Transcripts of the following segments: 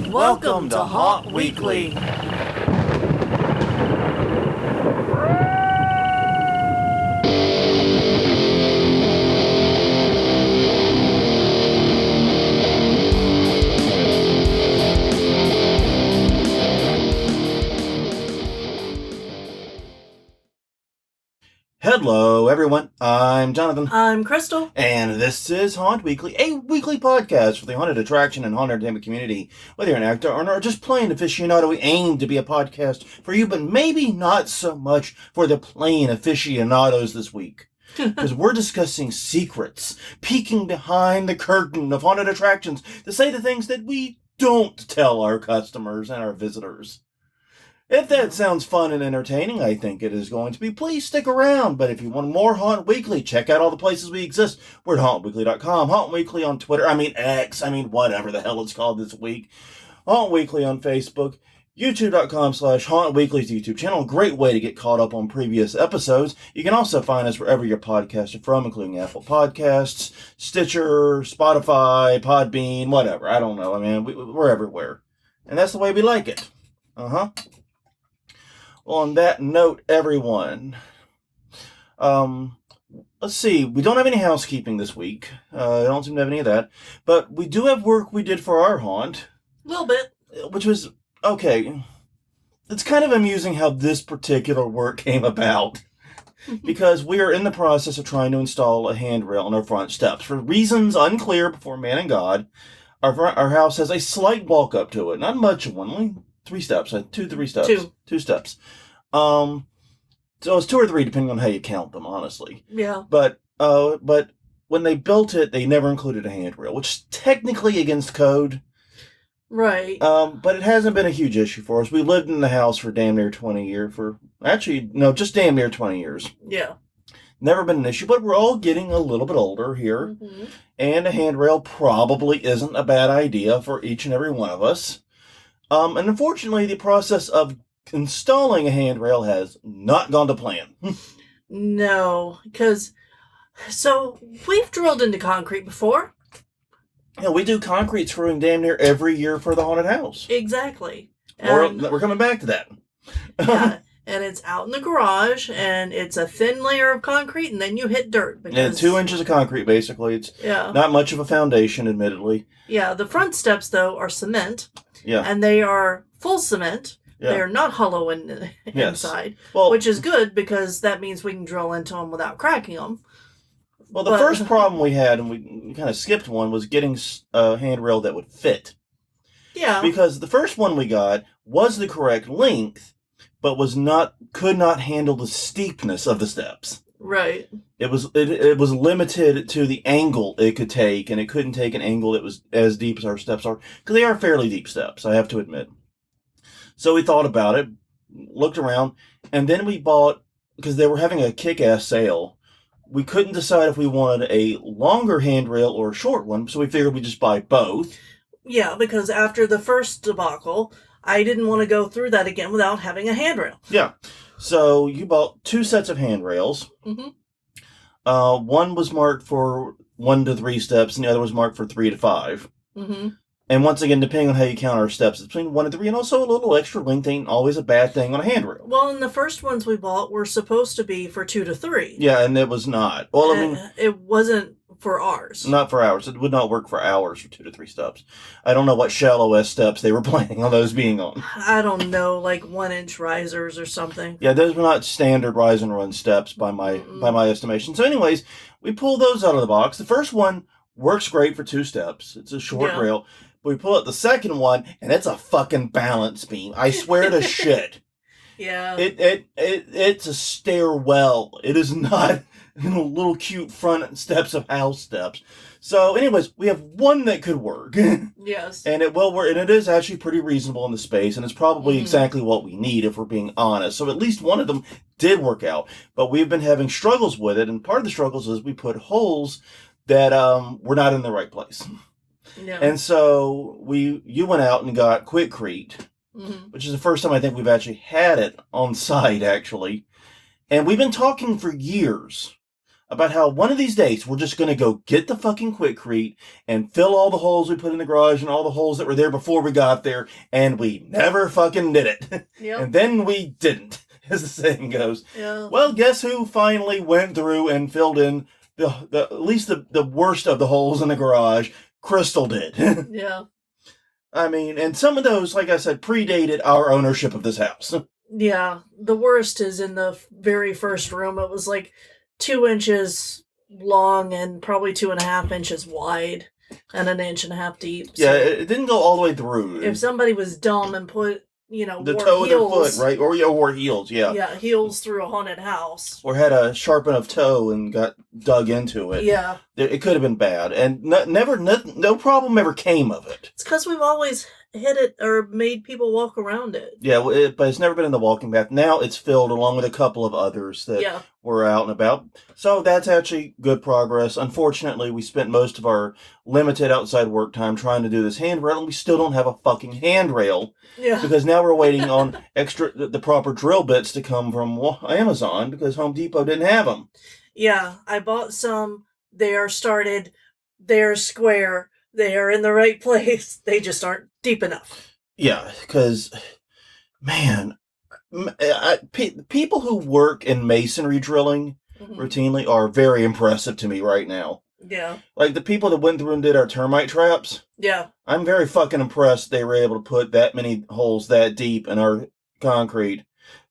Welcome to Haunt Weekly. Hello, everyone. I'm Jonathan. I'm Crystal. And this is Haunt Weekly, a weekly podcast for the haunted attraction and haunted entertainment community. Whether you're an actor or just plain aficionado, we aim to be a podcast for you, but maybe not so much for the plain aficionados this week. Because we're discussing secrets, peeking behind the curtain of haunted attractions to say the things that we don't tell our customers and our visitors. If that sounds fun and entertaining, I think it is going to be. Please stick around. But if you want more Haunt Weekly, check out all the places we exist. We're at hauntweekly.com, Haunt Weekly on Twitter, X, whatever the hell it's called this week. Haunt Weekly on Facebook, youtube.com/Haunt Weekly's YouTube channel. A great way to get caught up on previous episodes. You can also find us wherever your podcasts are from, including Apple Podcasts, Stitcher, Spotify, Podbean, whatever. I don't know. We're everywhere. And that's the way we like it. On that note, everyone, let's see. We don't have any housekeeping this week. I don't seem to have any of that. But we do have work we did for our haunt. A little bit. Which was, okay. It's kind of amusing how this particular work came about. Because we are in the process of trying to install a handrail on our front steps. For reasons unclear before man and God, our house has a slight walk up to it. Not much of one, only 3 steps. 3 steps. 2 steps. So it's 2 or 3 depending on how you count them, honestly. Yeah. But when they built it, they never included a handrail, which is technically against code. Right. But it hasn't been a huge issue for us. We lived in the house for damn near 20 years. Just damn near 20 years. Yeah. Never been an issue, but we're all getting a little bit older here. Mm-hmm. And a handrail probably isn't a bad idea for each and every one of us. And unfortunately, the process of installing a handrail has not gone to plan. No, because we've drilled into concrete before. Yeah, we do concrete screwing damn near every year for the haunted house. Exactly. We're coming back to that. Yeah, and it's out in the garage, and it's a thin layer of concrete, and then you hit dirt. And 2 inches of concrete, basically. It's not much of a foundation, admittedly. Yeah, the front steps, though, are cement. Yeah. And they are full cement. Yeah. They are not hollow inside, which is good because that means we can drill into them without cracking them. Well, the first problem we had, and we kind of skipped one, was getting a handrail that would fit. Yeah. Because the first one we got was the correct length, but could not handle the steepness of the steps. Right. It was limited to the angle it could take, and it couldn't take an angle that was as deep as our steps are, because they are fairly deep steps, I have to admit. So we thought about it, looked around, and then we bought, because they were having a kick-ass sale, we couldn't decide if we wanted a longer handrail or a short one, so we figured we'd just buy both. Yeah, because after the first debacle, I didn't want to go through that again without having a handrail. Yeah. So you bought 2 sets of handrails. Mm-hmm. One was marked for 1 to 3 steps, and the other was marked for 3 to 5. Mm-hmm. And once again, depending on how you count our steps, it's between 1 and 3, and also a little extra length ain't always a bad thing on a handrail. Well, and the first ones we bought were supposed to be for 2 to 3. Yeah, and it was not. Well, it wasn't for ours. Not for ours. It would not work for ours for 2 to 3 steps. I don't know what shallow-ass steps they were planning on those being on. I don't know, like 1-inch risers or something. Yeah, those were not standard rise and run steps by my estimation. So anyways, we pulled those out of the box. The first one works great for 2 steps. It's a short rail. But we pull out the second one, and it's a fucking balance beam. I swear to shit. Yeah. It's a stairwell. It is not little cute front steps of house steps. So anyways, we have one that could work. Yes. And it will work, and it is actually pretty reasonable in the space, and it's probably exactly what we need if we're being honest. So at least one of them did work out. But we've been having struggles with it, and part of the struggles is we put holes that were not in the right place. No. And so you went out and got Quikrete, which is the first time I think we've actually had it on site, actually. And we've been talking for years about how one of these days we're just going to go get the fucking Quikrete and fill all the holes we put in the garage and all the holes that were there before we got there, and we never fucking did it. Yep. And then we didn't, as the saying goes. Yeah. Well, guess who finally went through and filled in at least the worst of the holes in the garage? Crystal did. Yeah. I mean, and some of those, like I said, predated our ownership of this house. Yeah. The worst is in the very first room. It was like 2 inches long and probably 2.5 inches wide and 1.5 inches deep. Yeah, So it didn't go all the way through. if somebody was dumb and put, the wore toe of their heels, foot, right? Or wore heels, yeah. Yeah, heels through a haunted house. Or had a sharp enough toe and got dug into it. Yeah. It could have been bad. And no problem ever came of it. It's because we've always hit it or made people walk around it. Yeah, but it's never been in the walking path. Now it's filled along with a couple of others that were out and about. So that's actually good progress. Unfortunately, we spent most of our limited outside work time trying to do this handrail, and we still don't have a fucking handrail. Yeah. Because now we're waiting on the proper drill bits to come from Amazon because Home Depot didn't have them. Yeah, I bought some. They are started. They are square. They are in the right place. They just aren't deep enough. Yeah, because, man, people who work in masonry drilling routinely are very impressive to me right now. Yeah. Like the people that went through and did our termite traps. Yeah. I'm very fucking impressed they were able to put that many holes that deep in our concrete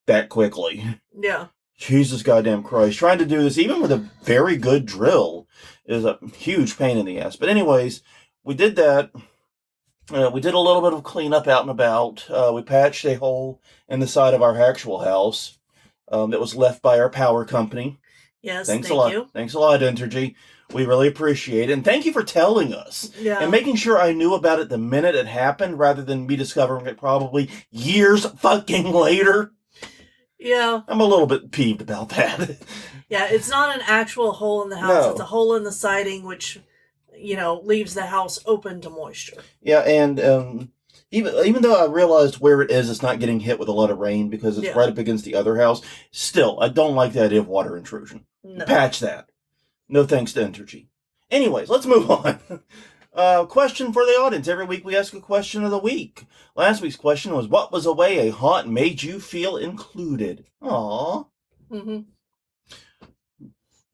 that quickly. Yeah. Jesus goddamn Christ. Trying to do this, even with a very good drill, is a huge pain in the ass. But anyways, we did that. We did a little bit of cleanup out and about. We patched a hole in the side of our actual house that was left by our power company. Yes, thank you. Thanks a lot, Entergy. We really appreciate it. And thank you for telling us. Yeah. And making sure I knew about it the minute it happened rather than me discovering it probably years fucking later. Yeah. I'm a little bit peeved about that. Yeah, it's not an actual hole in the house. No. It's a hole in the siding, which, leaves the house open to moisture. Yeah, and even though I realized where it is, it's not getting hit with a lot of rain because it's right up against the other house. Still, I don't like the idea of water intrusion. No. Patch that. No thanks to Entergy. Anyways, let's move on. Question for the audience. Every week we ask a question of the week. Last week's question was, what was a way a haunt made you feel included? Aww. Mm-hmm.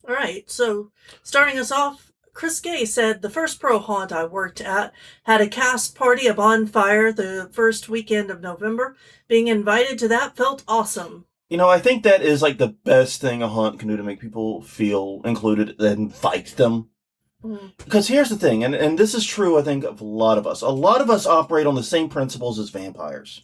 All right, so starting us off, Chris Gay said, the first pro haunt I worked at had a cast party, a bonfire, the first weekend of November. Being invited to that felt awesome. I think that is like the best thing a haunt can do to make people feel included, invite them. Because here's the thing, and this is true, I think, of a lot of us. A lot of us operate on the same principles as vampires.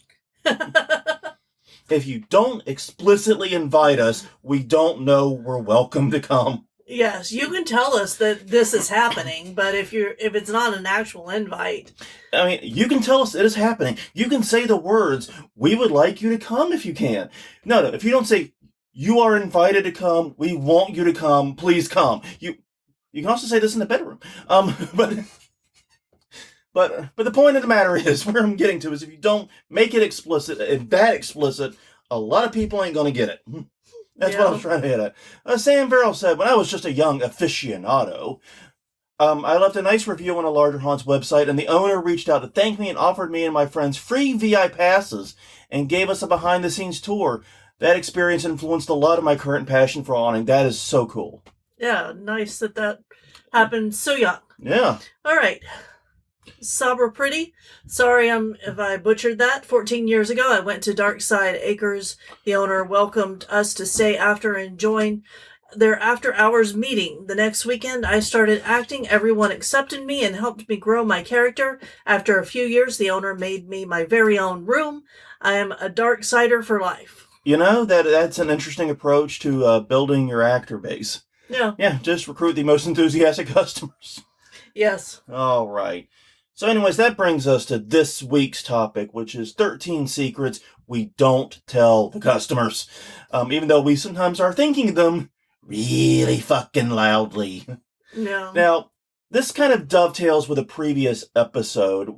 If you don't explicitly invite us, we don't know we're welcome to come. Yes, you can tell us that this is happening, but if it's not an actual invite... I mean, you can tell us it is happening. You can say the words, we would like you to come if you can. No, if you don't say, you are invited to come, we want you to come, please come. You can also say this in the bedroom. But the point of the matter is, where I'm getting to is if you don't make it explicit, a lot of people ain't going to get it. That's what I was trying to hit at. Sam Farrell said, when I was just a young aficionado, I left a nice review on a larger haunt's website, and the owner reached out to thank me and offered me and my friends free VI passes and gave us a behind-the-scenes tour. That experience influenced a lot of my current passion for haunting. That is so cool. Yeah, nice that happened so young. Yeah. All right. Sabra Pretty. Sorry if I butchered that. 14 years ago, I went to Darkside Acres. The owner welcomed us to stay after and join their after-hours meeting. The next weekend, I started acting. Everyone accepted me and helped me grow my character. After a few years, the owner made me my very own room. I am a Darksider for life. That's an interesting approach to building your actor base. Yeah. Yeah, just recruit the most enthusiastic customers. Yes. All right. So anyways, that brings us to this week's topic, which is 13 secrets we don't tell the customers. Even though we sometimes are thinking them really fucking loudly. Yeah. Now, this kind of dovetails with a previous episode.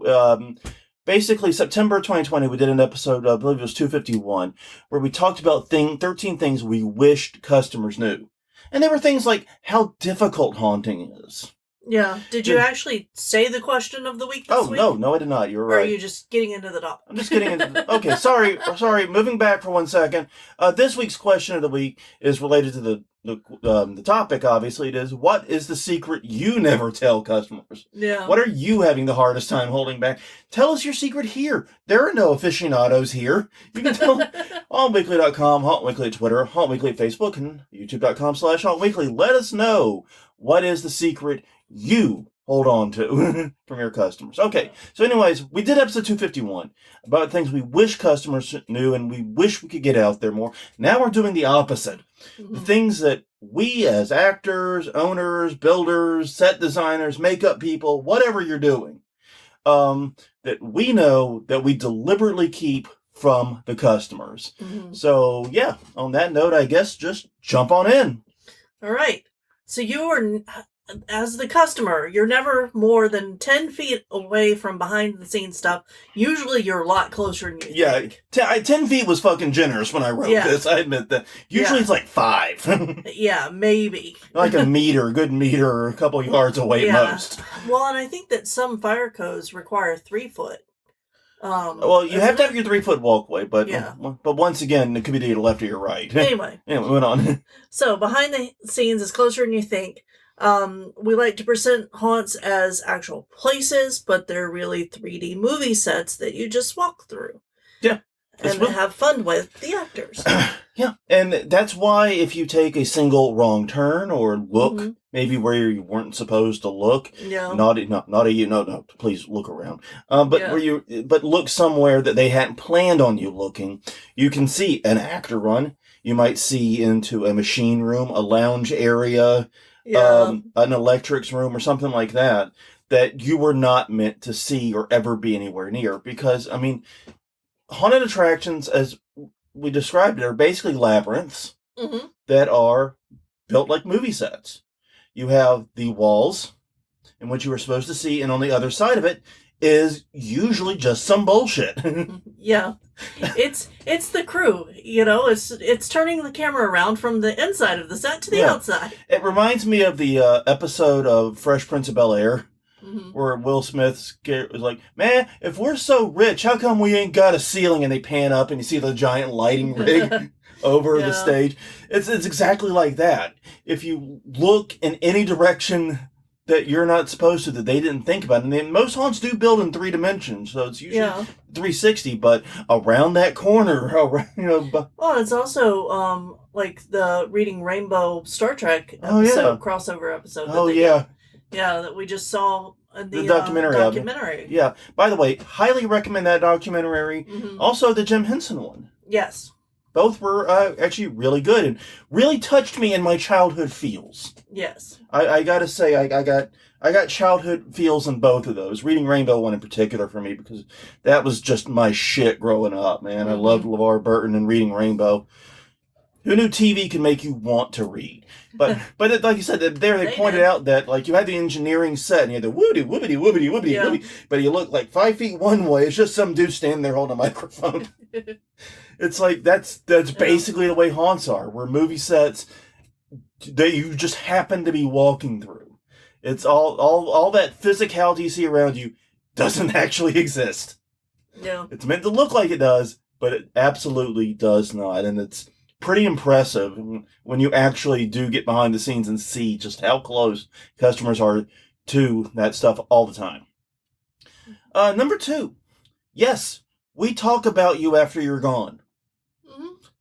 Basically, September 2020, we did an episode, I believe it was 251, where we talked about 13 things we wished customers knew. And there were things like how difficult haunting is. Yeah. Did you actually say the question of the week this week? No, I did not. You're Or right. are you just getting into the topic? I'm just getting into okay, sorry. Moving back for 1 second. This week's question of the week is related to the topic. Obviously, it is, what is the secret you never tell customers? Yeah. What are you having the hardest time holding back? Tell us your secret here. There are no aficionados here. You can tell HauntWeekly.com, Haunt Weekly at Twitter, Haunt Weekly at Facebook, and YouTube.com/Haunt Weekly. Let us know, what is the secret you hold on to from your customers. Okay, so anyways, we did episode 251 about things we wish customers knew and we wish we could get out there more. Now we're doing the opposite. The things that we as actors, owners, builders, set designers, makeup people, whatever you're doing, that we know that we deliberately keep from the customers. So yeah, on that note, I guess just jump on in. All right. So you are, as the customer, you're never more than 10 feet away from behind the scenes stuff. Usually you're a lot closer than you think. 10 feet was fucking generous when I wrote this. I admit that. Usually it's like 5. Yeah, maybe. Like a good meter, a couple yards away at most. Well, and I think that some fire codes require 3 foot. Well, you have to have your 3 foot walkway, but once again, it could be to your left or your right. Anyway, moving on. So behind the scenes is closer than you think. We like to present haunts as actual places, but they're really 3D movie sets that you just walk through. Yeah. And have fun with the actors. Yeah, and that's why if you take a single wrong turn or look maybe where you weren't supposed to look, please look around. But look somewhere that they hadn't planned on you looking, you can see an actor run. You might see into a machine room, a lounge area, an electrics room, or something like that you were not meant to see or ever be anywhere near. Because I mean, haunted attractions, as we described it, are basically labyrinths that are built like movie sets. You have the walls in which you were supposed to see, and on the other side of it is usually just some bullshit. Yeah. It's the crew, it's turning the camera around from the inside of the set to the outside. It reminds me of the episode of Fresh Prince of Bel-Air, where Will Smith was like, man, if we're so rich, how come we ain't got a ceiling? And they pan up and you see the giant lighting rig over the stage. It's exactly like that. If you look in any direction that you're not supposed to, that they didn't think about. And then most haunts do build in 3 dimensions, so it's usually 360, but around that corner, Well, it's also like the Reading Rainbow Star Trek episode, crossover episode. That we just saw in the documentary. Yeah. By the way, highly recommend that documentary. Also, the Jim Henson one. Yes. Both were actually really good and really touched me in my childhood feels. Yes. I gotta say, I got childhood feels in both of those. Reading Rainbow one in particular for me, because that was just my shit growing up, man. I loved LeVar Burton and Reading Rainbow. Who knew TV could make you want to read? But like you said, they pointed out that like you had the engineering set and you had the woody, but you look like 5 feet one way. It's just some dude standing there holding a microphone. It's like that's basically the way haunts are. We're movie sets that you just happen to be walking through. It's all that physicality you see around you doesn't actually exist. Yeah. It's meant to look like it does, but it absolutely does not, and it's pretty impressive when you actually do get behind the scenes and see just how close customers are to that stuff all the time. Number 2, yes, we talk about you after you're gone.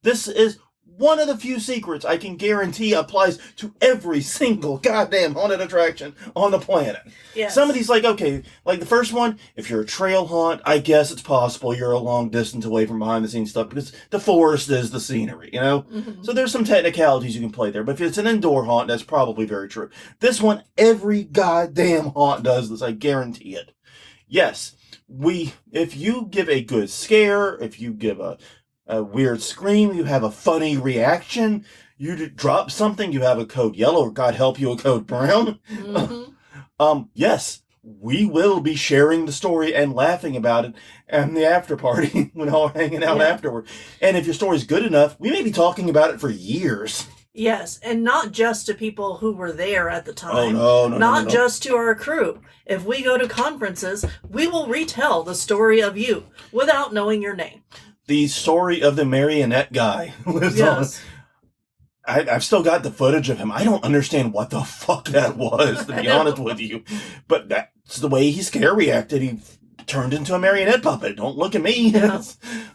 This is one of the few secrets I can guarantee applies to every single goddamn haunted attraction on the planet. Yes. Some of these, like the first one, if you're a trail haunt, I guess it's possible you're a long distance away from behind the scenes stuff because the forest is the scenery, So there's some technicalities you can play there. But if it's an indoor haunt, that's probably very true. This one, every goddamn haunt does this, I guarantee it. Yes, if you give a good scare, if you give a weird scream, you have a funny reaction, you drop something, you have a code yellow, or God help you, a code brown. Yes, we will be sharing the story and laughing about it and the after party when all hanging out afterward. And if your story's good enough, we may be talking about it for years. Yes, and not just to people who were there at the Oh time. no, Not no. just to our crew. If we go to conferences, we will retell the story of you without knowing your name. The story of the marionette guy lives on. Yes. I've still got the footage of him. I don't understand what the fuck that was, to be honest with you. But that's the way he scare reacted. He turned into a marionette puppet. Don't look at me. Yeah.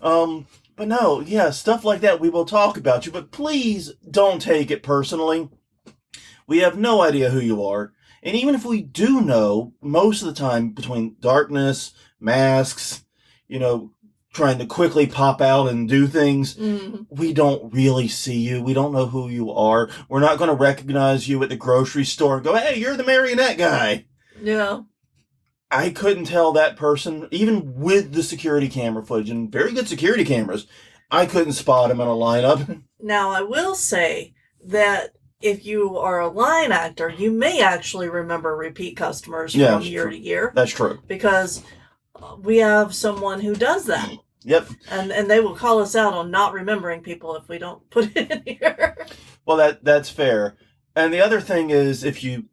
But no, yeah, stuff like that. We will talk about you, but please don't take it personally. We have no idea who you are. And even if we do know, most of the time between darkness, masks, trying to quickly pop out and do things, we don't really see you. We don't know who you are. We're not going to recognize you at the grocery store and go, hey, you're the marionette guy. Yeah. I couldn't tell that person, even with the security camera footage, and very good security cameras, I couldn't spot him in a lineup. Now, I will say that if you are a line actor, you may actually remember repeat customers from year to year. That's true. Because we have someone who does that. Yep. And they will call us out on not remembering people if we don't put it in here. Well, that's fair. And the other thing is, if you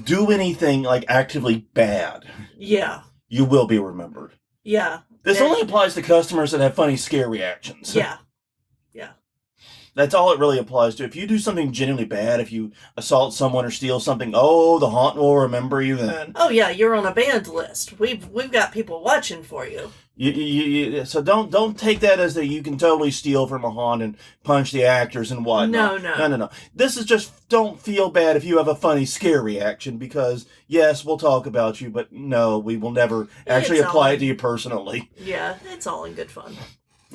do anything like actively bad, yeah, you will be remembered. Yeah. This only applies to customers that have funny scare reactions. Yeah. That's all it really applies to. If you do something genuinely bad, if you assault someone or steal something, the haunt will remember you then. Oh yeah, you're on a banned list. We've got people watching for you. So don't take that as that you can totally steal from a haunt and punch the actors and whatnot. No. This is just, don't feel bad if you have a funny scare reaction, because yes, we'll talk about you, but no, we will never actually apply it to you personally. Yeah, it's all in good fun.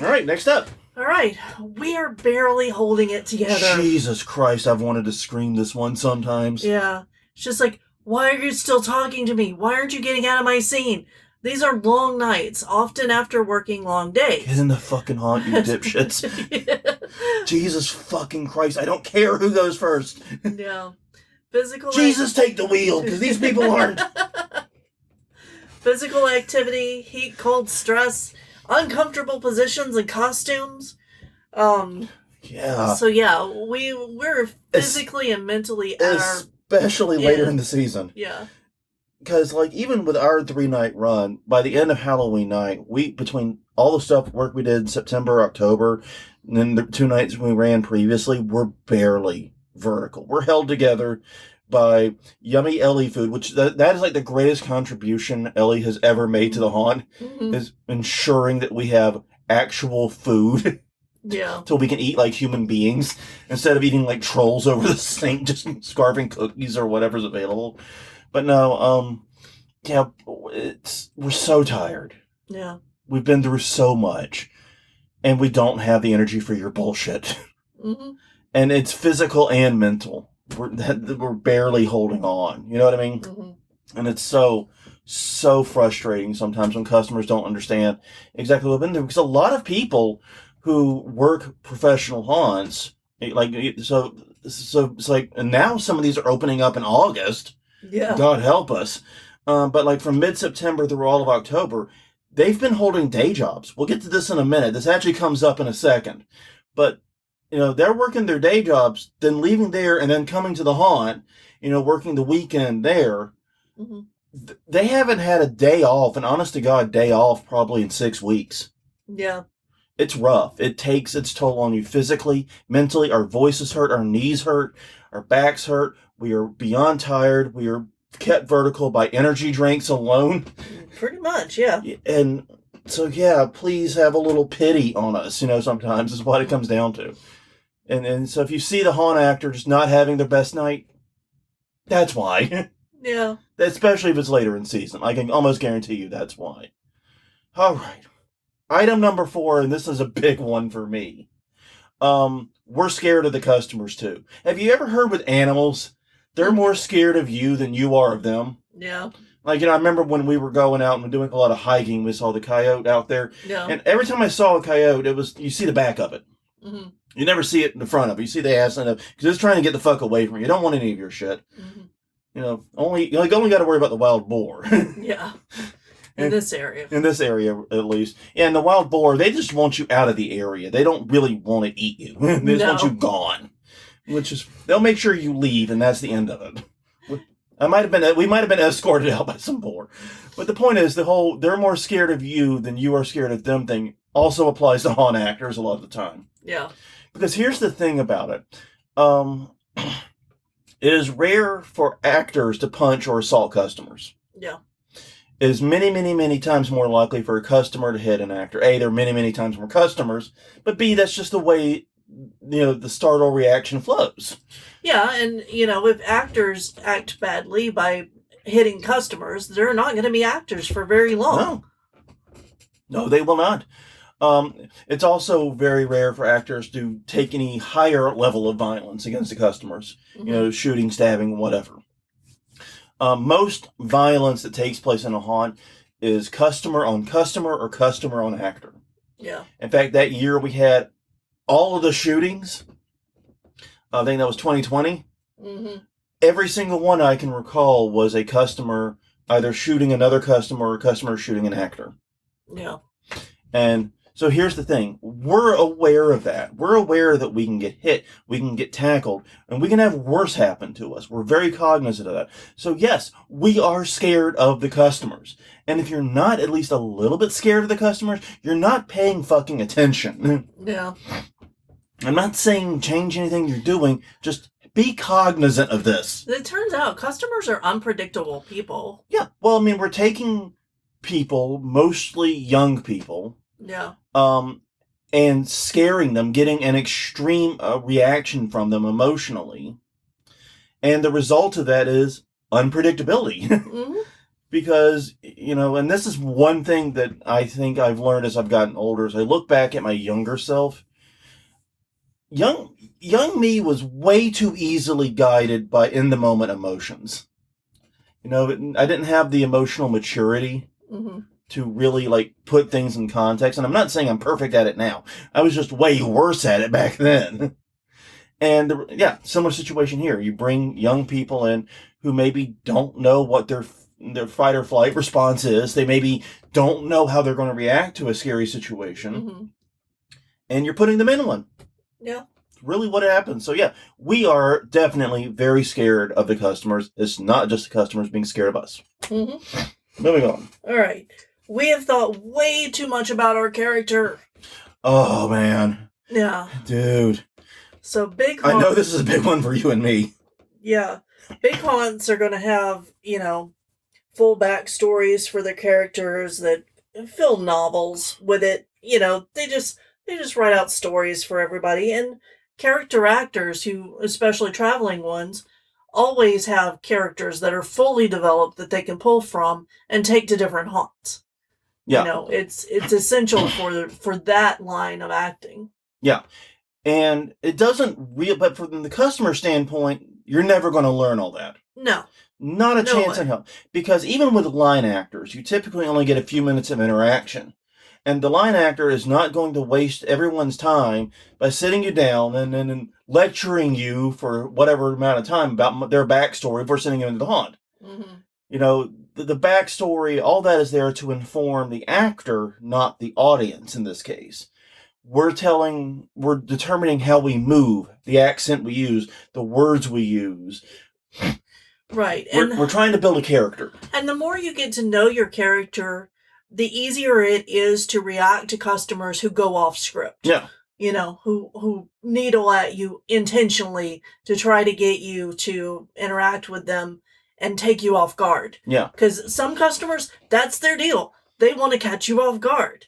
All right, next up. All right, we are barely holding it together. Jesus Christ, I've wanted to scream this one sometimes. Yeah, it's just like, why are you still talking to me? Why aren't you getting out of my scene? These are long nights, often after working long days. Get in the fucking haunt, you dipshits. Yeah. Jesus fucking Christ, I don't care who goes first. Yeah. Physical Jesus, take the wheel, because these people aren't. Physical activity, heat, cold, stress, uncomfortable positions and costumes. Yeah. So yeah, we're physically and mentally especially later in the season. Yeah. Because even with our 3-night run, by the end of Halloween night, between all the work we did in September, October, and then the 2 nights we ran previously, we're barely vertical. We're held together by yummy Ellie food, which that is the greatest contribution Ellie has ever made to the haunt, is ensuring that we have actual food. Yeah. So we can eat like human beings instead of eating like trolls over the sink, just scarfing cookies or whatever's available. But no, we're so tired. Yeah. We've been through so much, and we don't have the energy for your bullshit. And it's physical and mental. We're barely holding on. You know what I mean? And it's so frustrating sometimes when customers don't understand exactly what we've been through. Because a lot of people who work professional haunts, so it's and now some of these are opening up in August. Yeah. God help us. But from mid-September through all of October, they've been holding day jobs. We'll get to this in a minute. This actually comes up in a second. But, they're working their day jobs, then leaving there and then coming to the haunt, working the weekend there. They haven't had a day off, an honest to God day off, probably in 6 weeks. Yeah. It's rough. It takes its toll on you physically, mentally. Our voices hurt, our knees hurt, our backs hurt. We are beyond tired. We are kept vertical by energy drinks alone. Pretty much, yeah. And so, yeah, please have a little pity on us, sometimes is what it comes down to. And so if you see the haunt actor just not having their best night, that's why. Yeah. Especially if it's later in season. I can almost guarantee you that's why. All right. Item number 4, and this is a big one for me. We're scared of the customers, too. Have you ever heard with animals, they're more scared of you than you are of them? Yeah. I remember when we were going out and doing a lot of hiking, we saw the coyote out there. Yeah. And every time I saw a coyote, you see the back of it. You never see it in the front of it. You see the ass in it, because it's trying to get the fuck away from you. You don't want any of your shit. You only got to worry about the wild boar. Yeah. In this area. In this area, at least. Yeah, and the wild boar, they just want you out of the area. They don't really want to eat you. They just want you gone. which is they'll make sure you leave, and that's the end of it. We might have been escorted out by some more, but the point is they're more scared of you than you are scared of them thing also applies to haunt actors a lot of the time. Yeah. Because here's the thing about it. It is rare for actors to punch or assault customers. Yeah. It is many, many, many times more likely for a customer to hit an actor. A, there are many, many times more customers, but B, that's just the way, the startle reaction flows. Yeah, and, if actors act badly by hitting customers, they're not going to be actors for very long. No, they will not. It's also very rare for actors to take any higher level of violence against the customers. Mm-hmm. Shooting, stabbing, whatever. Most violence that takes place in a haunt is customer on customer or customer on actor. Yeah. In fact, that year we had all of the shootings. I think that was 2020. Mm-hmm. Every single one I can recall was a customer either shooting another customer or a customer shooting an actor. Yeah. And so here's the thing. We're aware of that. We're aware that we can get hit, we can get tackled, and we can have worse happen to us. We're very cognizant of that. So yes, we are scared of the customers. And if you're not at least a little bit scared of the customers, you're not paying fucking attention. Yeah. I'm not saying change anything you're doing, just be cognizant of this. It turns out customers are unpredictable people. Yeah, well, I mean, we're taking people, mostly young people, yeah, and scaring them, getting an extreme reaction from them emotionally. And the result of that is unpredictability. Mm-hmm. Because, and this is one thing that I think I've learned as I've gotten older, as I look back at my younger self. Young me was way too easily guided by in-the-moment emotions. I didn't have the emotional maturity mm-hmm. to really, put things in context. And I'm not saying I'm perfect at it now. I was just way worse at it back then. And, similar situation here. You bring young people in who maybe don't know what their fight or flight response is. They maybe don't know how they're going to react to a scary situation. Mm-hmm. And you're putting them in one. Yeah. Really what happens. So yeah, we are definitely very scared of the customers. It's not just the customers being scared of us. Mm-hmm. Moving on. All right. We have thought way too much about our character. Oh, man. Yeah. Dude. So big haunts. I know this is a big one for you and me. Yeah. Big haunts are going to have, full backstories for their characters that fill novels with it. They just write out stories for everybody. And character actors who, especially traveling ones, always have characters that are fully developed that they can pull from and take to different haunts. Yeah. It's essential for that line of acting. Yeah. And it doesn't but from the customer standpoint, you're never going to learn all that. No. Not a chance in hell. Because even with line actors, you typically only get a few minutes of interaction. And the line actor is not going to waste everyone's time by sitting you down and lecturing you for whatever amount of time about their backstory before sending you into the haunt. Mm-hmm. The backstory, all that is there to inform the actor, not the audience in this case. We're determining how we move, the accent we use, the words we use. Right. We're trying to build a character. And the more you get to know your character, the easier it is to react to customers who go off script. Yeah. Who needle at you intentionally to try to get you to interact with them and take you off guard. Yeah. Because some customers, that's their deal. They want to catch you off guard.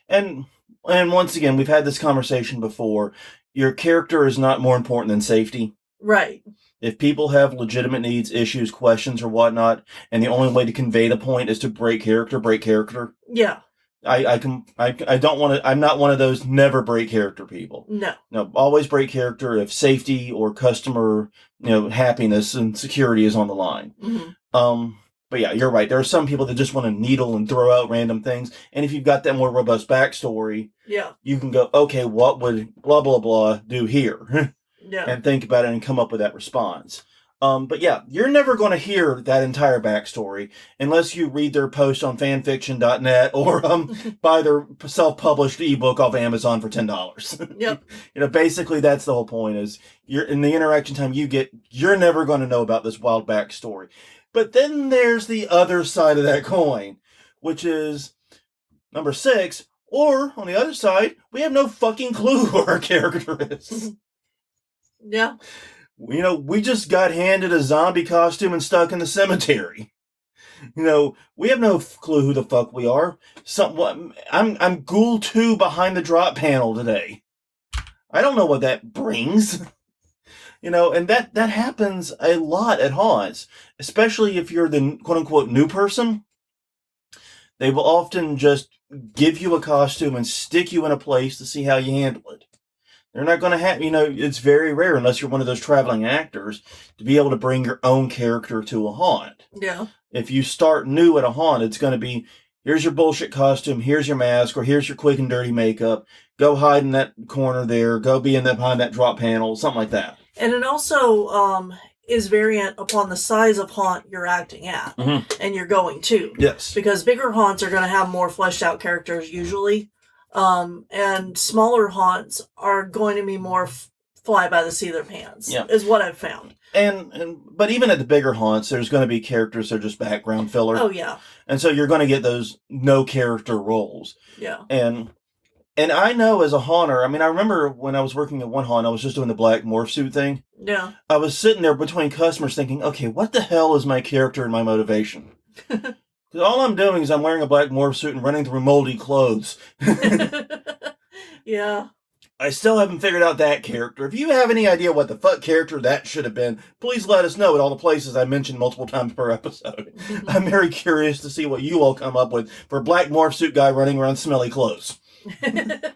And once again, we've had this conversation before. Your character is not more important than safety. Right. If people have legitimate needs, issues, questions, or whatnot, and the only way to convey the point is to break character. Yeah. I don't want to. I'm not one of those never break character people. No. No, always break character if safety or customer, happiness and security is on the line. Mm-hmm. But yeah, you're right. There are some people that just want to needle and throw out random things. And if you've got that more robust backstory, yeah, you can go, okay, what would blah blah blah do here? Yeah. And think about it and come up with that response. But yeah, you're never going to hear that entire backstory unless you read their post on fanfiction.net or buy their self-published ebook off Amazon for $10. Yep. Basically that's the whole point is you're in the interaction time you get, you're never going to know about this wild backstory. But then there's the other side of that coin, which is number 6, or on the other side, we have no fucking clue who our character is. Yeah. We just got handed a zombie costume and stuck in the cemetery. We have no clue who the fuck we are. I'm Ghoul 2 behind the drop panel today. I don't know what that brings. And that happens a lot at haunts, especially if you're the quote-unquote new person. They will often just give you a costume and stick you in a place to see how you handle it. They're not going to have, it's very rare unless you're one of those traveling actors to be able to bring your own character to a haunt. Yeah. If you start new at a haunt, it's going to be, here's your bullshit costume, here's your mask, or here's your quick and dirty makeup. Go hide in that corner there. Go be behind that drop panel, something like that. And it also is variant upon the size of haunt you're acting at and you're going to. Yes. Because bigger haunts are going to have more fleshed out characters usually. And smaller haunts are going to be more fly by the seat of their pants, is what I've found. But even at the bigger haunts, there's going to be characters that are just background filler. Oh, yeah. And so you're going to get those no character roles. Yeah. And I know as a haunter, I remember when I was working at one haunt, I was just doing the black morph suit thing. Yeah. I was sitting there between customers thinking, okay, what the hell is my character and my motivation? Because all I'm doing is I'm wearing a black morph suit and running through moldy clothes. Yeah. I still haven't figured out that character. If you have any idea what the fuck character that should have been, please let us know at all the places I mentioned multiple times per episode. I'm very curious to see what you all come up with for a black morph suit guy running around smelly clothes. It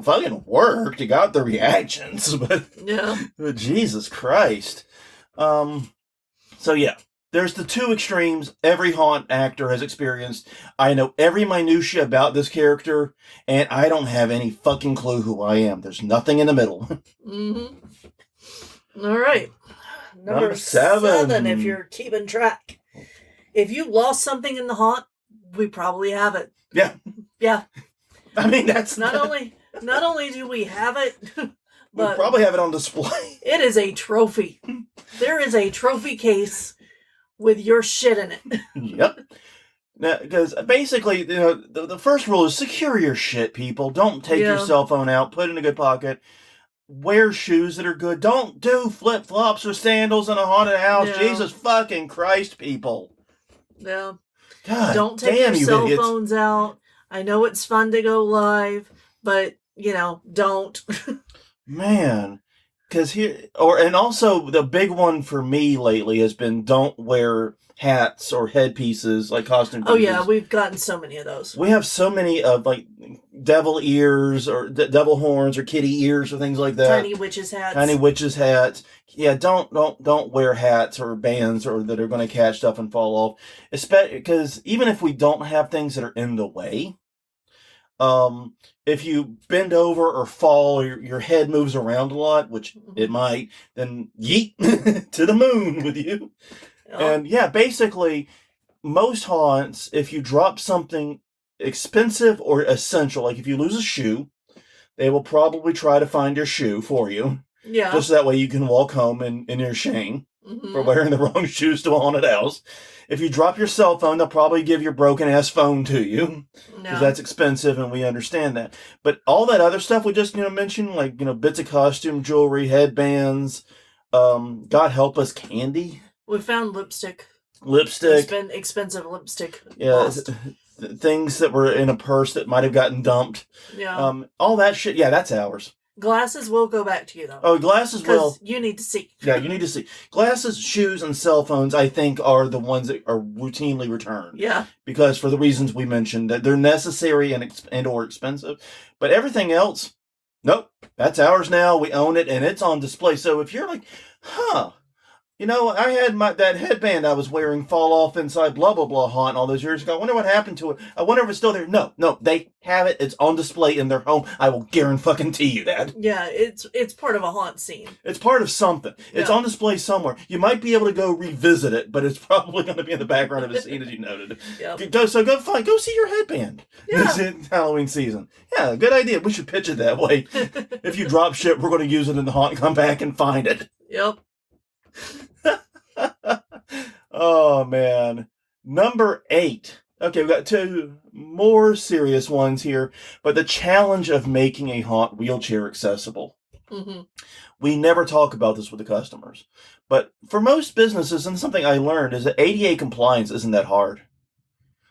fucking worked. You got the reactions, but Jesus Christ. So yeah. There's the two extremes every haunt actor has experienced. I know every minutia about this character, and I don't have any fucking clue who I am. There's nothing in the middle. All right. Number 7, if you're keeping track. If you lost something in the haunt, we probably have it. Yeah. Yeah. That's not only do we have it, but we probably have it on display. It is a trophy. There is a trophy case with your shit in it. Yep. Because basically, the first rule is secure your shit, people. Don't take your cell phone out. Put it in a good pocket. Wear shoes that are good. Don't do flip-flops or sandals in a haunted house. Yeah. Jesus fucking Christ, people. Yeah. God don't take your cell phones out. I know it's fun to go live, but, don't. Man. And also the big one for me lately has been don't wear hats or headpieces like costume pieces. Oh yeah, we've gotten so many of those. We have so many of like devil ears or devil horns or kitty ears or things like that. Tiny witches hats. Yeah, don't wear hats or bands or that are going to catch stuff and fall off. Especially because even if we don't have things that are in the way, if you bend over or fall, or your head moves around a lot, which it might, then yeet to the moon with you. And basically, most haunts, if you drop something expensive or essential, like if you lose a shoe, they will probably try to find your shoe for you. Yeah. Just that way you can walk home in your shame for wearing the wrong shoes to a haunted house. If you drop your cell phone, they'll probably give your broken-ass phone to you. Because that's expensive, and we understand that. But all that other stuff we just, mentioned, like, bits of costume, jewelry, headbands, God help us, candy. We found lipstick. Expensive lipstick. Yeah, things that were in a purse that might have gotten dumped. Yeah. All that shit, that's ours. Glasses will go back to you, though. Oh, glasses will. You need to see. Yeah, you need to see. Glasses, shoes, and cell phones, I think, are the ones that are routinely returned. Yeah. Because for the reasons we mentioned, that they're necessary and or expensive. But everything else, nope, that's ours now. We own it, and it's on display. So if you're like, You know, I had that headband I was wearing fall off inside blah blah blah haunt all those years ago. I wonder what happened to it. I wonder if it's still there. No, they have it. It's on display in their home. I will guarantee you that. Yeah, it's part of a haunt scene. It's part of something. It's on display somewhere. You might be able to go revisit it, but it's probably going to be in the background of a scene, as you noted. Yep. Go see your headband. Yeah. This Halloween season. Yeah, good idea. We should pitch it that way. If you drop shit, we're going to use it in the haunt. Come back and find it. Yep. Oh, man. Number 8. Okay, we've got 2 more serious ones here, but the challenge of making a haunt wheelchair accessible. Mm-hmm. We never talk about this with the customers, but for most businesses, and something I learned is that ADA compliance isn't that hard.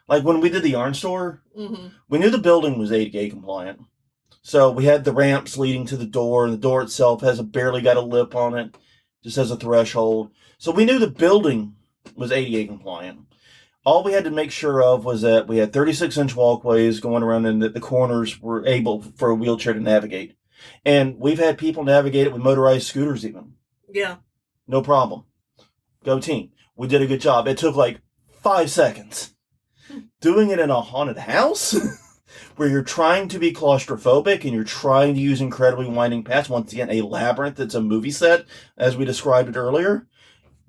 Like when we did the yarn store, we knew the building was ADA compliant. So we had the ramps leading to the door, and the door itself barely got a lip on it, just has a threshold. So we knew the building was ADA compliant. All we had to make sure of was that we had 36-inch walkways going around and that the corners were able for a wheelchair to navigate. And we've had people navigate it with motorized scooters even. Yeah. No problem. Go team. We did a good job. It took like 5 seconds. Doing it in a haunted house where you're trying to be claustrophobic and you're trying to use incredibly winding paths. Once again, a labyrinth. It's a movie set, as we described it earlier.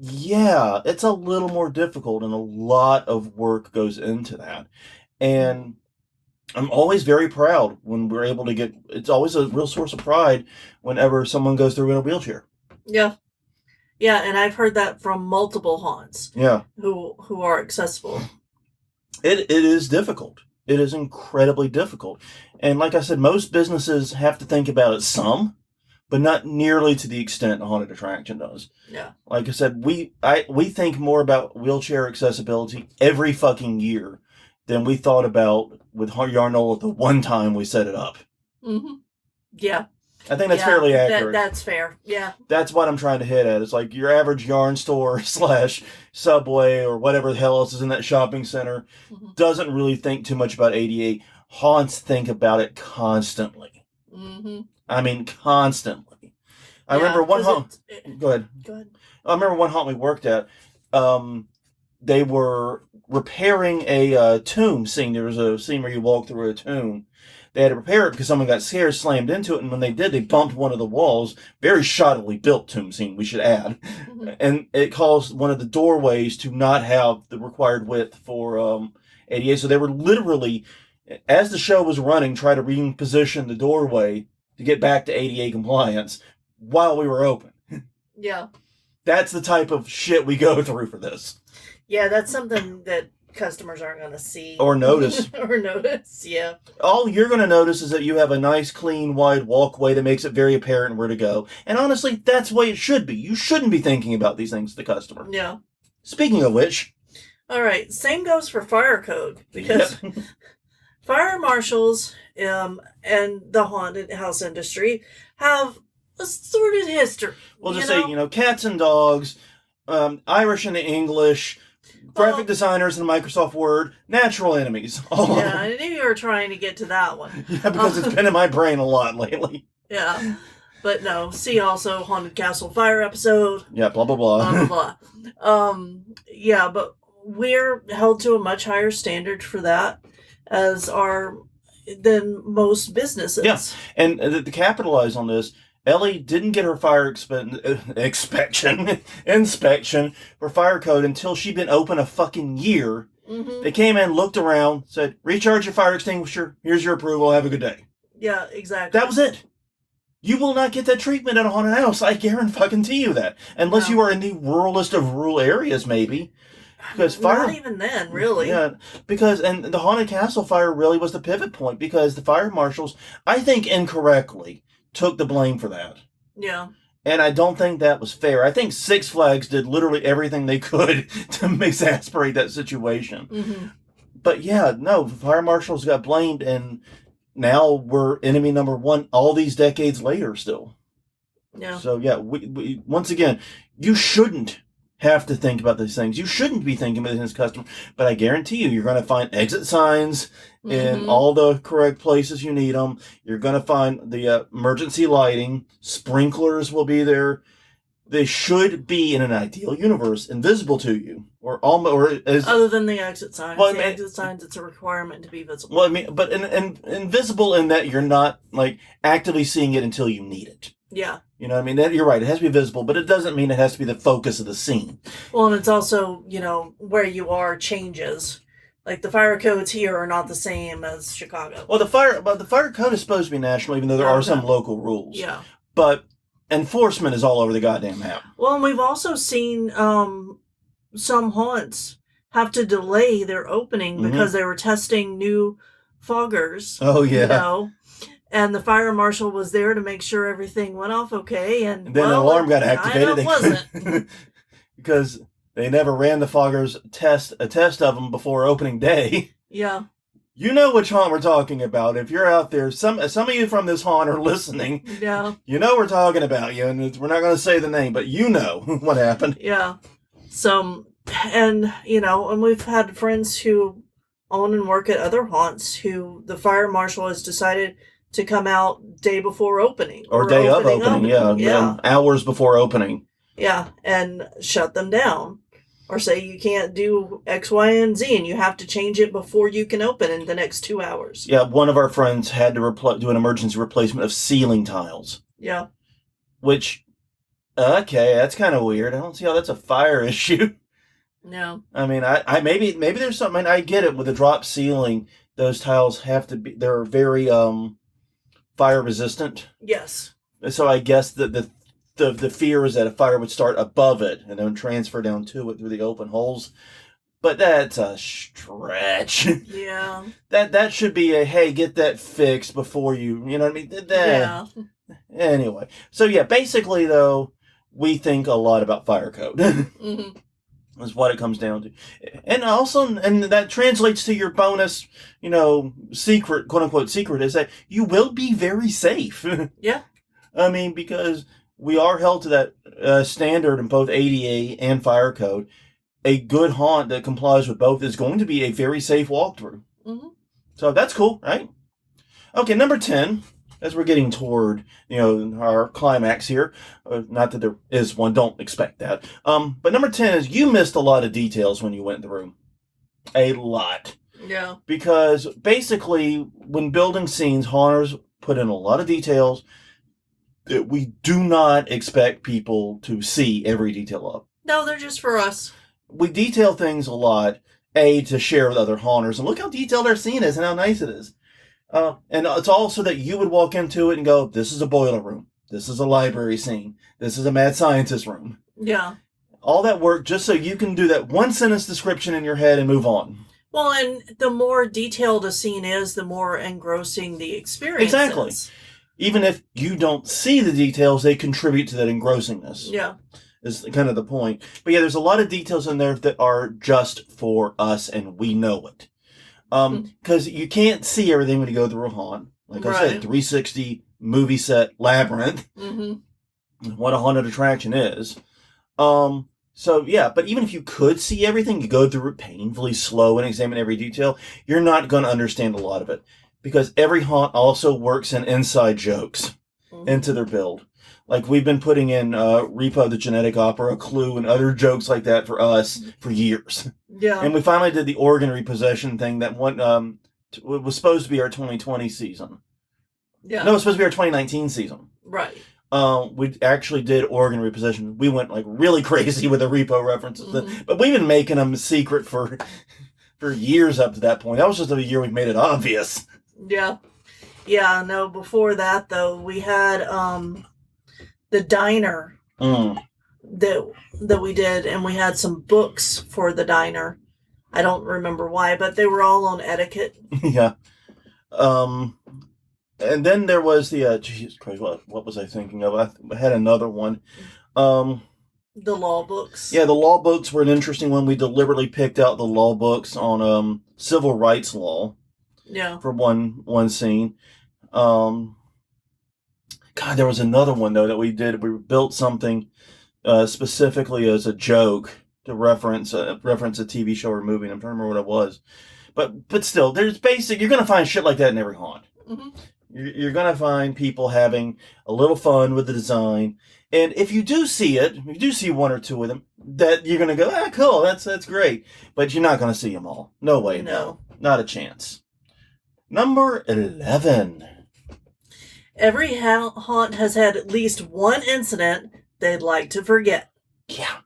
Yeah, it's a little more difficult and a lot of work goes into that. And I'm always very proud when we're able to it's always a real source of pride whenever someone goes through in a wheelchair. Yeah. Yeah, and I've heard that from multiple haunts. Yeah. Who are accessible. It is difficult. It is incredibly difficult. And like I said, most businesses have to think about it some, but not nearly to the extent a haunted attraction does. Yeah. Like I said, we think more about wheelchair accessibility every fucking year than we thought about with Yarnola the one time we set it up. Mm-hmm. Yeah. I think that's fairly accurate. That's fair. Yeah. That's what I'm trying to hit at. It's like your average yarn store / Subway or whatever the hell else is in that shopping center doesn't really think too much about ADA. Haunts think about it constantly. Mm-hmm. I mean, constantly. I remember one haunt. Go ahead. I remember one haunt we worked at. They were repairing a tomb scene. There was a scene where you walk through a tomb. They had to repair it because someone got scared, slammed into it, and when they did, they bumped one of the walls. Very shoddily built tomb scene, we should add. And it caused one of the doorways to not have the required width for ADA. So they were literally, as the show was running, trying to reposition the doorway to get back to ADA compliance while we were open. Yeah. That's the type of shit we go through for this. Yeah, that's something that customers aren't going to see. Or notice. Yeah. All you're going to notice is that you have a nice, clean, wide walkway that makes it very apparent where to go. And honestly, that's the way it should be. You shouldn't be thinking about these things to the customer. Yeah. Speaking of which... All right, same goes for fire code. Because fire marshals and the haunted house industry have a sordid history. We'll just say, cats and dogs, Irish and English... Graphic designers in Microsoft Word, natural enemies. Yeah, I knew you were trying to get to that one. Yeah, because it's been in my brain a lot lately. Yeah, but no, see also Haunted Castle Fire episode. Yeah, blah, blah, blah. Blah, blah. Yeah, but we're held to a much higher standard for that than most businesses. Yeah, and to capitalize on this, Ellie didn't get her fire inspection for fire code until she'd been open a fucking year. Mm-hmm. They came in, looked around, said, recharge your fire extinguisher, here's your approval, have a good day. Yeah, exactly. That was it. You will not get that treatment at a haunted house, I guarantee you that. Unless you are in the ruralest of rural areas, maybe. Because fire, not even then, really. Yeah, and the Haunted Castle fire really was the pivot point, because the fire marshals, I think incorrectly, took the blame for that. Yeah. And I don't think that was fair. I think Six Flags did literally everything they could to exasperate that situation. Mm-hmm. But yeah, no, fire marshals got blamed, and now we're enemy number one all these decades later still. Yeah. So yeah, we once again, you shouldn't have to think about these things. You shouldn't be thinking about this customer, but I guarantee you're going to find exit signs in all the correct places you need them. You're going to find the emergency lighting. Sprinklers will be there. they should be, in an ideal universe, invisible to you, or almost, or as other than the exit signs. Well, the exit signs, it's a requirement to be visible. well, I mean, but invisible in that you're not like actively seeing it until you need it. Yeah. You know what I mean? You're right. It has to be visible, but it doesn't mean it has to be the focus of the scene. Well, and it's also, where you are changes. Like the fire codes here are not the same as Chicago. Well, the fire code is supposed to be national, even though there are some local rules. Yeah. But enforcement is all over the goddamn map. Well, and we've also seen some haunts have to delay their opening because they were testing new foggers. Oh, yeah. And the fire marshal was there to make sure everything went off okay. And then an alarm got activated. It wasn't. Because they never ran the foggers a test of them before opening day. Yeah. You know which haunt we're talking about. If you're out there, some of you from this haunt are listening. Yeah. You know we're talking about you, and we're not going to say the name, but you know what happened. Yeah. And we've had friends who own and work at other haunts who the fire marshal has decided to come out day before opening. Or day of opening, yeah. Hours before opening. Yeah, and shut them down. Or say you can't do X, Y, and Z, and you have to change it before you can open in the next 2 hours. Yeah, one of our friends had to do an emergency replacement of ceiling tiles. Yeah. Which, okay, that's kind of weird. I don't see how that's a fire issue. No. I mean, I maybe there's something. I get it with the drop ceiling. Those tiles have to be. They're very fire resistant. Yes. So I guess that the fear is that a fire would start above it and then transfer down to it through the open holes. But that's a stretch. Yeah. That should be a, hey, get that fixed before you know what I mean? Yeah. Anyway. So yeah, basically though, we think a lot about fire code. Mm-hmm. Is what it comes down to. And also, and that translates to your bonus, secret, quote unquote secret, is that you will be very safe. Yeah. I mean, because we are held to that standard in both ADA and fire code. A good haunt that complies with both is going to be a very safe walkthrough. Mm-hmm. So that's cool, right? Okay, number 10, as we're getting toward, our climax here. Not that there is one, don't expect that. But number 10 is you missed a lot of details when you went in the room. A lot. Yeah. Because basically, when building scenes, haunters put in a lot of details that we do not expect people to see every detail of. No, they're just for us. We detail things a lot, to share with other haunters. And look how detailed our scene is and how nice it is. And it's also that you would walk into it and go, this is a boiler room. This is a library scene. This is a mad scientist room. Yeah. All that work just so you can do that one sentence description in your head and move on. Well, and the more detailed a scene is, the more engrossing the experience Exactly. is. Even if you don't see the details, they contribute to that engrossingness. Yeah. Is kind of the point. But yeah, there's a lot of details in there that are just for us, and we know it. Because you can't see everything when you go through a haunt. Like I said, 360 movie set labyrinth. Mm-hmm. What a haunted attraction is. So yeah, but even if you could see everything, you go through it painfully slow and examine every detail, you're not going to understand a lot of it. Because every haunt also works in inside jokes into their build. Like we've been putting in Repo the Genetic Opera, Clue, and other jokes like that for us for years. Yeah. And we finally did the organ repossession thing that was supposed to be our 2020 season. Yeah. No, it was supposed to be our 2019 season. Right. We actually did organ repossession. We went like really crazy with the Repo references. But we've been making them secret for years up to that point. That was just a year we made it obvious. Yeah. Yeah, no, before that, though, we had the diner that we did, and we had some books for the diner. I don't remember why, but they were all on etiquette. Yeah. And then there was the, Jesus Christ, what was I thinking of? I had another one. The law books. Yeah, the law books were an interesting one. We deliberately picked out the law books on civil rights law. Yeah. For one scene. God, there was another one, though, that we did. We built something specifically as a joke to reference a TV show or movie. And I'm trying to remember what it was. But still, there's you're going to find shit like that in every haunt. Mm-hmm. You're going to find people having a little fun with the design. And if you do see it, if you do see one or two of them, that you're going to go, cool, that's great. But you're not going to see them all. No way, no. Not a chance. Number 11. Every haunt has had at least one incident they'd like to forget. Yeah.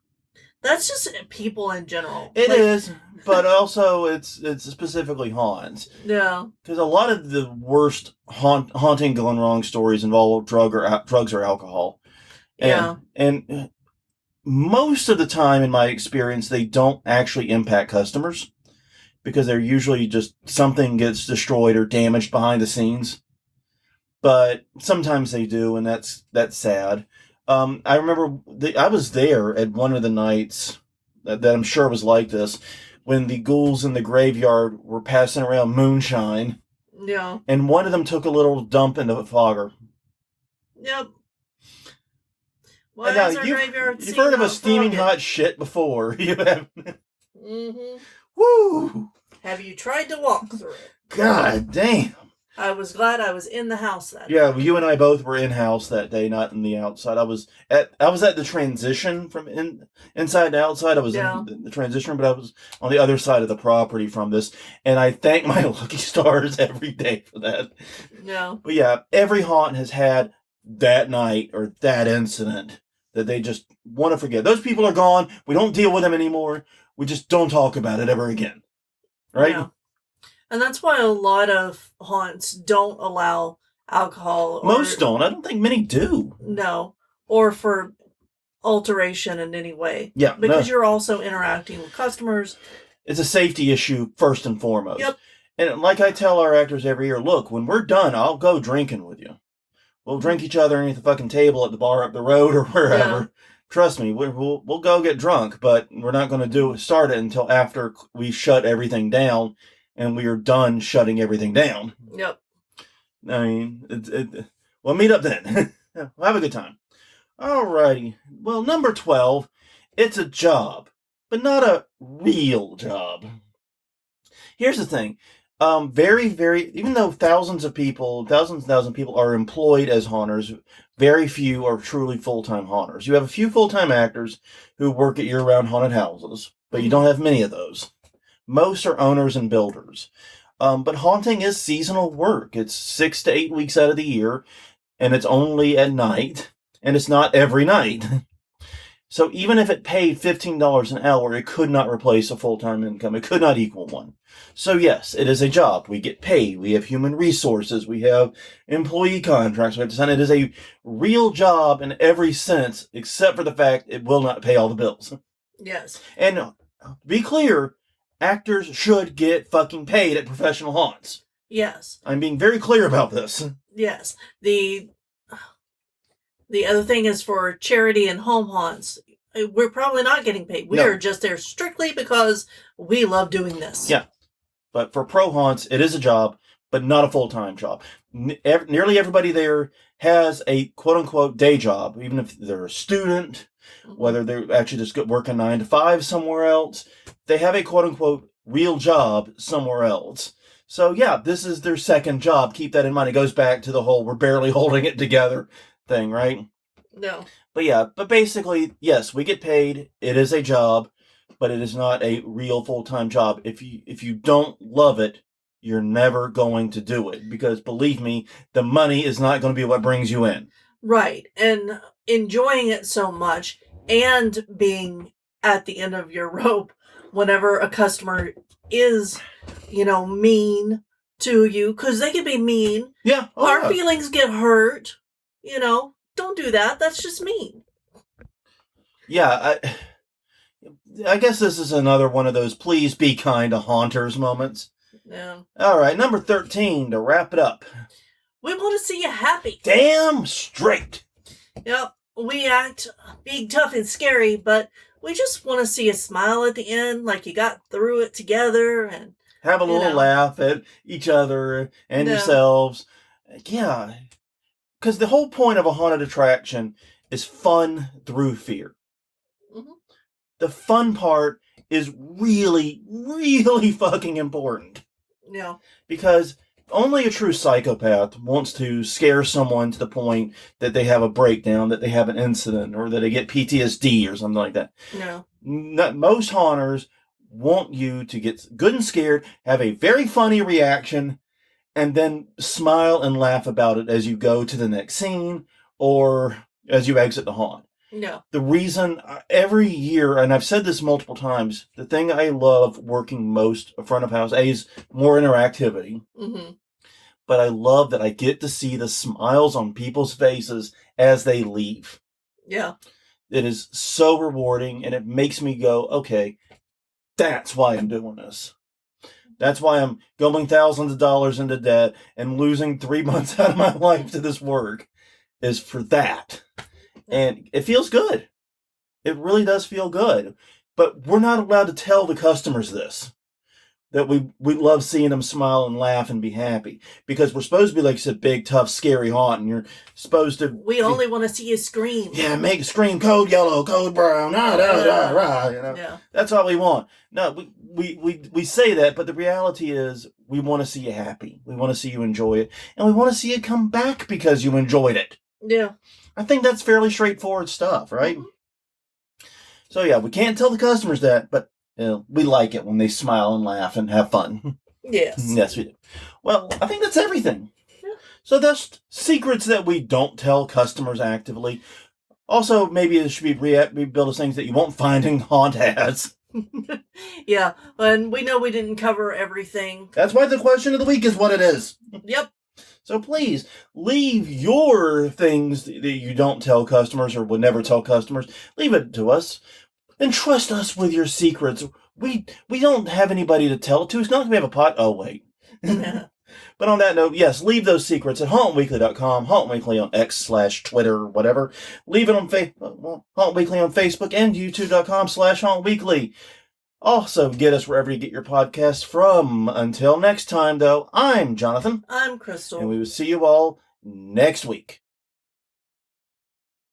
That's just people in general. It is, but also it's specifically haunts. Yeah. Because a lot of the worst haunting gone wrong stories involve drugs or alcohol. And most of the time, in my experience, they don't actually impact customers because they're usually just something gets destroyed or damaged behind the scenes. But sometimes they do, and that's sad. I remember I was there at one of the nights that I'm sure was like this when the ghouls in the graveyard were passing around moonshine. Yeah. And one of them took a little dump into the fogger. Yep. Now, you've heard of a steaming hot shit before. You have. Mm-hmm. Woo! Have you tried to walk through it? God damn. I was glad I was in the house that day. Yeah, you and I both were in house that day, not in the outside. I was at the transition from inside to outside. I was in the transition, but I was on the other side of the property from this, and I thank my lucky stars every day for that. Yeah. But yeah, every haunt has had that night or that incident that they just want to forget. Those people are gone. We don't deal with them anymore. We just don't talk about it ever again. Right? Yeah. And that's why a lot of haunts don't allow alcohol. Most don't. I don't think many do. No. Or for alteration in any way. Yeah. Because you're also interacting with customers. It's a safety issue first and foremost. Yep. And like I tell our actors every year, look, when we're done, I'll go drinking with you. We'll drink each other underneath the fucking table at the bar up the road or wherever. Yeah. Trust me, we'll go get drunk, but we're not going to start it until after we shut everything down. And we are done shutting everything down. Yep. I mean, we'll meet up then. We'll have a good time. Alrighty. Well, number 12, it's a job, but not a real job. Here's the thing. Very, very, even though thousands and thousands of people are employed as haunters, very few are truly full-time haunters. You have a few full-time actors who work at year-round haunted houses, but you don't have many of those. Most are owners and builders. But haunting is seasonal work. It's 6 to 8 weeks out of the year, and it's only at night, and it's not every night. So even if it paid $15 an hour, it could not replace a full-time income. It could not equal one. So yes, it is a job. We get paid. We have human resources. We have employee contracts. We have to sign. It is a real job in every sense, except for the fact it will not pay all the bills. Yes. And to be clear, actors should get fucking paid at professional haunts. Yes. I'm being very clear about this. Yes. The other thing is for charity and home haunts, we're probably not getting paid. We are just there strictly because we love doing this. Yeah. But for pro haunts, it is a job, but not a full-time job. Nearly everybody there has a quote-unquote day job, even if they're a student, whether they're actually just working 9 to 5 somewhere else. They have a quote-unquote real job somewhere else. So yeah, this is their second job. Keep that in mind. It goes back to the whole we're barely holding it together thing, right? No. But yeah, but basically, yes, we get paid. It is a job, but it is not a real full-time job. If you don't love it, you're never going to do it. Because believe me, the money is not going to be what brings you in. Right. And enjoying it so much and being at the end of your rope whenever a customer is, mean to you, because they can be mean. Yeah. Our feelings get hurt. Don't do that. That's just mean. Yeah, I guess this is another one of those please be kind to haunters moments. Yeah. All right, number 13 to wrap it up. We want to see you happy. Damn straight. Yep. We act big, tough, and scary, but we just want to see a smile at the end, like you got through it together and have a little laugh at each other and yourselves. Yeah. Because the whole point of a haunted attraction is fun through fear. Mm-hmm. The fun part is really, really fucking important. Yeah. Because only a true psychopath wants to scare someone to the point that they have a breakdown, that they have an incident, or that they get PTSD or something like that. No. Most haunters want you to get good and scared, have a very funny reaction, and then smile and laugh about it as you go to the next scene or as you exit the haunt. No. The reason every year, and I've said this multiple times, the thing I love working most front of house, A, is more interactivity. Mm-hmm. But I love that I get to see the smiles on people's faces as they leave. Yeah. It is so rewarding, and it makes me go, okay, that's why I'm doing this. That's why I'm going thousands of dollars into debt and losing 3 months out of my life to this work, is for that. And it feels good. It really does feel good. But we're not allowed to tell the customers this. That we love seeing them smile and laugh and be happy. Because we're supposed to be like a big, tough, scary haunt, and you're supposed to... We only want to see you scream. Yeah, make a scream, code yellow, code brown, you know. Yeah. That's all we want. No, we say that, but the reality is we want to see you happy. We want to see you enjoy it. And we want to see you come back because you enjoyed it. Yeah. I think that's fairly straightforward stuff, right? Mm-hmm. So yeah, we can't tell the customers that, but we like it when they smile and laugh and have fun. Yes. Yes, we do. Well, I think that's everything. Yeah. So there's secrets that we don't tell customers actively. Also, maybe it should be rebuilt as things that you won't find in haunt ads. Yeah, and we know we didn't cover everything. That's why the question of the week is what it is. Yep. So please, leave your things that you don't tell customers or would never tell customers. Leave it to us. Entrust us with your secrets. We don't have anybody to tell it to. It's not like we have a pot. Oh, wait. But on that note, yes, leave those secrets at hauntweekly.com, hauntweekly on X/Twitter or whatever. Leave it on Haunt Weekly on Facebook and youtube.com/hauntweekly. Also, get us wherever you get your podcasts from. Until next time, though, I'm Jonathan. I'm Crystal. And we will see you all next week.